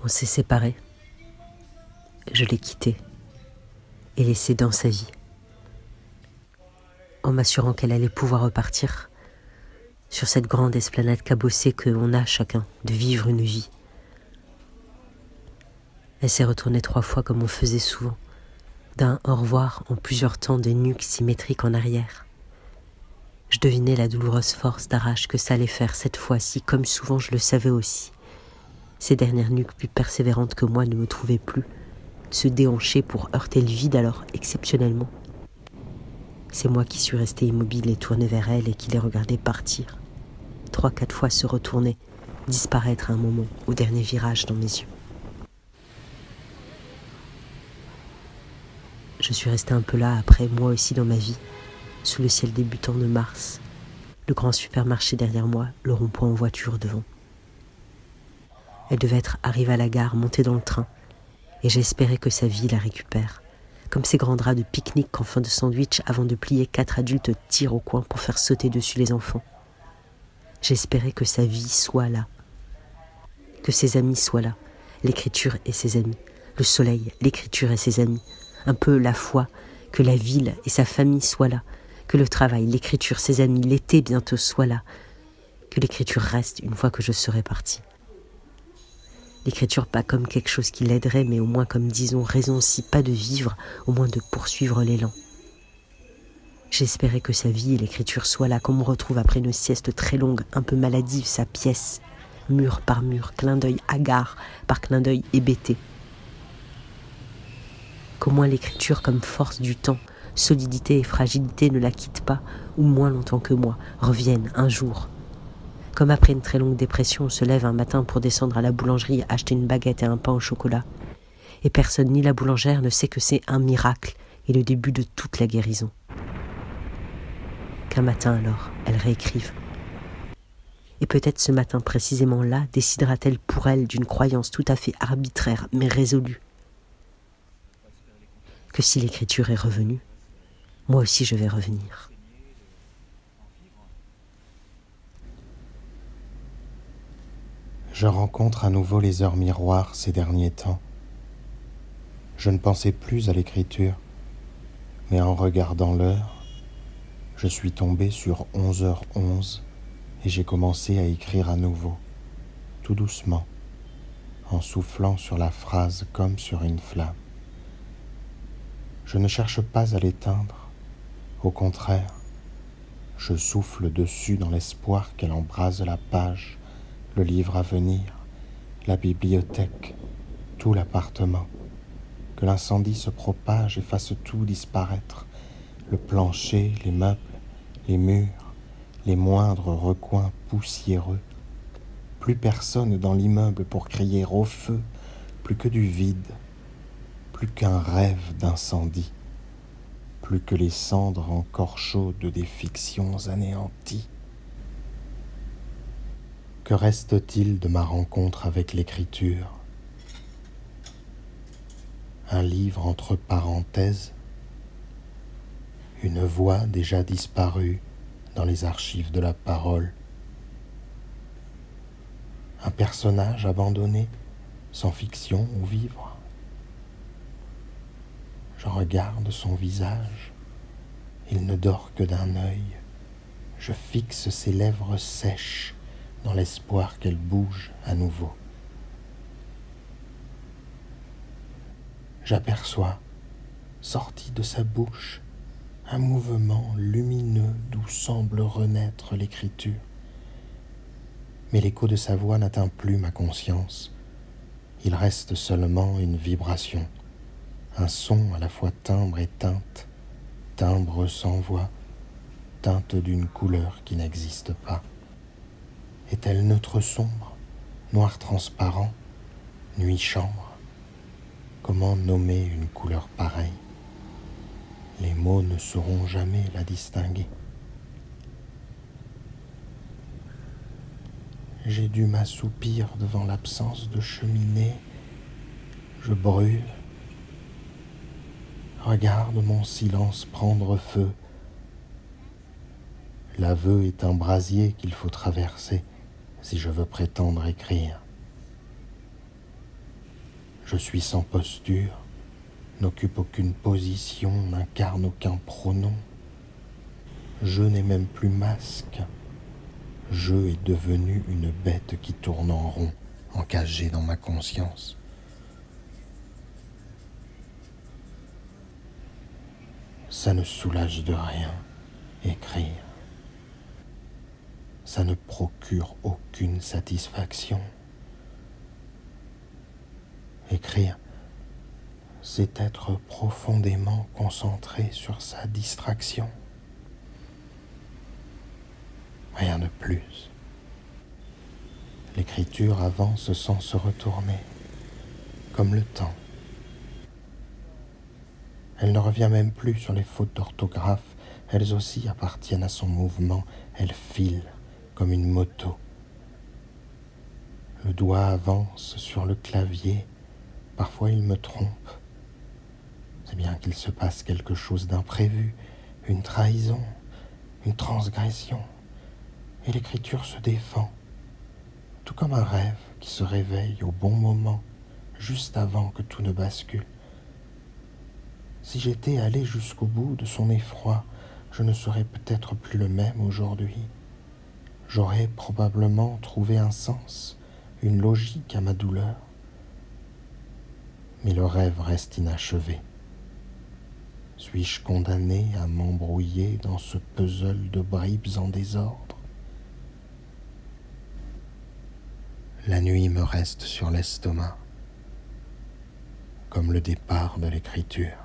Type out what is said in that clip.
On s'est séparés. Je l'ai quitté et laissé dans sa vie, en m'assurant qu'elle allait pouvoir repartir sur cette grande esplanade cabossée qu'on a chacun, de vivre une vie. Elle s'est retournée 3 fois comme on faisait souvent, d'un au revoir en plusieurs temps de nuque symétrique en arrière. Je devinais la douloureuse force d'arrache que ça allait faire cette fois-ci, comme souvent je le savais aussi. Ces dernières nuques plus persévérantes que moi ne me trouvaient plus, se déhancher pour heurter le vide alors exceptionnellement. C'est moi qui suis resté immobile et tourné vers elle et qui les regardais partir. 3-4 fois se retourner, disparaître à un moment, au dernier virage dans mes yeux. Je suis resté un peu là après, moi aussi dans ma vie, sous le ciel débutant de mars, le grand supermarché derrière moi, le rond-point en voiture devant. Elle devait être arrivée à la gare, montée dans le train, et j'espérais que sa vie la récupère, comme ces grands draps de pique-nique en fin de sandwich avant de plier 4 adultes tirent au coin pour faire sauter dessus les enfants. J'espérais que sa vie soit là, que ses amis soient là, l'écriture et ses amis, le soleil, l'écriture et ses amis, un peu la foi, que la ville et sa famille soient là, que le travail, l'écriture, ses amis, l'été bientôt soient là, que l'écriture reste une fois que je serai parti. L'écriture pas comme quelque chose qui l'aiderait, mais au moins comme, disons, raison si pas de vivre, au moins de poursuivre l'élan. J'espérais que sa vie et l'écriture soient là, qu'on me retrouve après une sieste très longue, un peu maladive, sa pièce, mur par mur, clin d'œil hagard par clin d'œil hébété. Qu'au moins l'écriture comme force du temps, solidité et fragilité ne la quittent pas, ou moins longtemps que moi, reviennent un jour. Comme après une très longue dépression, on se lève un matin pour descendre à la boulangerie, acheter une baguette et un pain au chocolat. Et personne, ni la boulangère, ne sait que c'est un miracle et le début de toute la guérison. Qu'un matin alors, elle réécrive. Et peut-être ce matin précisément là, décidera-t-elle pour elle d'une croyance tout à fait arbitraire mais résolue. Que si l'écriture est revenue, moi aussi je vais revenir. Je rencontre à nouveau les heures miroirs ces derniers temps. Je ne pensais plus à l'écriture, mais en regardant l'heure, je suis tombé sur 11h11 et j'ai commencé à écrire à nouveau, tout doucement, en soufflant sur la phrase comme sur une flamme. Je ne cherche pas à l'éteindre, au contraire, je souffle dessus dans l'espoir qu'elle embrase la page, le livre à venir, la bibliothèque, tout l'appartement, que l'incendie se propage et fasse tout disparaître, le plancher, les meubles, les murs, les moindres recoins poussiéreux. Plus personne dans l'immeuble pour crier au feu, plus que du vide, plus qu'un rêve d'incendie, plus que les cendres encore chaudes des fictions anéanties. Que reste-t-il de ma rencontre avec l'écriture ? Un livre entre parenthèses, une voix déjà disparue dans les archives de la parole, un personnage abandonné, sans fiction ou vivre. Je regarde son visage, il ne dort que d'un œil, je fixe ses lèvres sèches dans l'espoir qu'elle bouge à nouveau. J'aperçois, sorti de sa bouche, un mouvement lumineux d'où semble renaître l'écriture. Mais l'écho de sa voix n'atteint plus ma conscience. Il reste seulement une vibration, un son à la fois timbre et teinte, timbre sans voix, teinte d'une couleur qui n'existe pas. Est-elle neutre sombre, noir transparent, nuit chambre ? Comment nommer une couleur pareille ? Les mots ne sauront jamais la distinguer. J'ai dû m'assoupir devant l'absence de cheminée. Je brûle. Regarde mon silence prendre feu. L'aveu est un brasier qu'il faut traverser si je veux prétendre écrire. Je suis sans posture, n'occupe aucune position, n'incarne aucun pronom. Je n'ai même plus masque. Je est devenu une bête qui tourne en rond, encagée dans ma conscience. Ça ne soulage de rien, écrire. Ça ne procure aucune satisfaction. Écrire, c'est être profondément concentré sur sa distraction. Rien de plus. L'écriture avance sans se retourner, comme le temps. Elle ne revient même plus sur les fautes d'orthographe, elles aussi appartiennent à son mouvement, elle file comme une moto. Le doigt avance sur le clavier, parfois il me trompe. C'est bien qu'il se passe quelque chose d'imprévu, une trahison, une transgression, et l'écriture se défend, tout comme un rêve qui se réveille au bon moment, juste avant que tout ne bascule. Si j'étais allé jusqu'au bout de son effroi, je ne serais peut-être plus le même aujourd'hui. J'aurais probablement trouvé un sens, une logique à ma douleur. Mais le rêve reste inachevé. Suis-je condamné à m'embrouiller dans ce puzzle de bribes en désordre? La nuit me reste sur l'estomac, comme le départ de l'écriture.